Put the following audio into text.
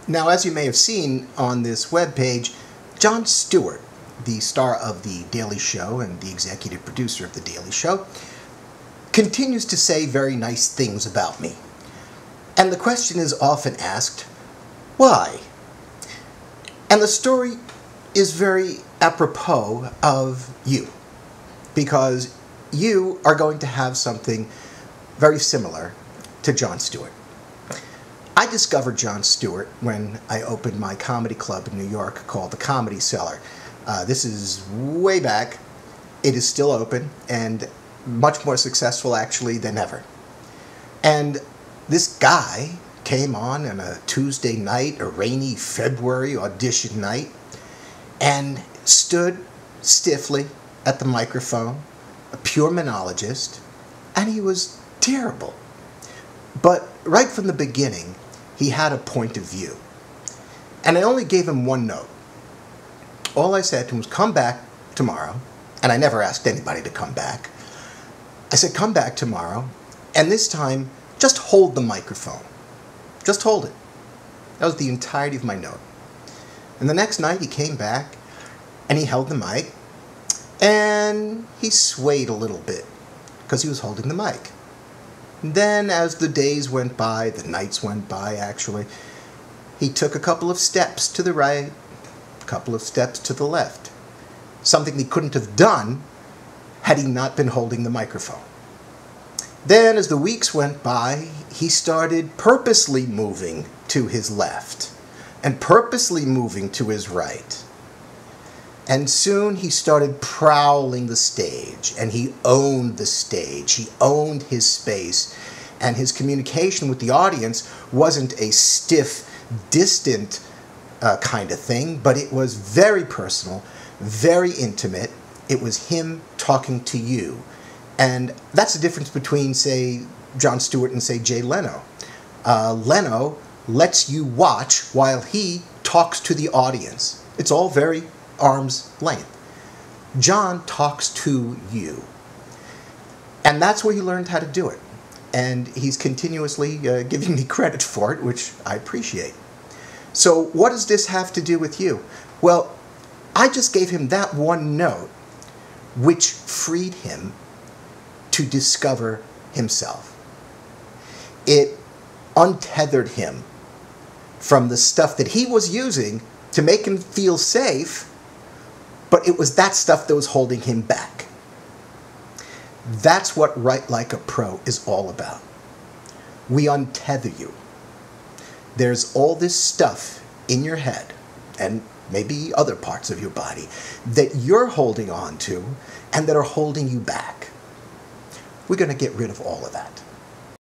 Now, as you may have seen on this webpage, Jon Stewart, the star of The Daily Show and the executive producer of The Daily Show, continues to say very nice things about me. And the question is often asked, why? And the story is very apropos of you, because you are going to have something very similar to Jon Stewart. I discovered Jon Stewart when I opened my comedy club in New York called the Comedy Cellar. This is way back. It is still open and much more successful actually than ever. And this guy came on a Tuesday night, a rainy February audition night, and stood stiffly at the microphone, a pure monologist, and he was terrible. But right from the beginning, he had a point of view. And I only gave him one note. All I said to him was, come back tomorrow. And I never asked anybody to come back. I said, come back tomorrow, and this time, just hold the microphone. Just hold it. That was the entirety of my note. And the next night, he came back, and he held the mic, and he swayed a little bit, because he was holding the mic. Then, as the days went by, the nights went by, actually, he took a couple of steps to the right, a couple of steps to the left. Something he couldn't have done had he not been holding the microphone. Then, as the weeks went by, he started purposely moving to his left and purposely moving to his right. And soon he started prowling the stage, and he owned the stage. He owned his space, and his communication with the audience wasn't a stiff, distant kind of thing, but it was very personal, very intimate. It was him talking to you. And that's the difference between, say, Jon Stewart and, say, Jay Leno. Leno lets you watch while he talks to the audience. It's all very arm's length. Jon talks to you. And that's where he learned how to do it. And he's continuously giving me credit for it, which I appreciate. So what does this have to do with you? Well, I just gave him that one note, which freed him to discover himself. It untethered him from the stuff that he was using to make him feel safe, but it was that stuff that was holding him back. That's what Write Like a Pro is all about. We untether you. There's all this stuff in your head, and maybe other parts of your body, that you're holding on to and that are holding you back. We're going to get rid of all of that.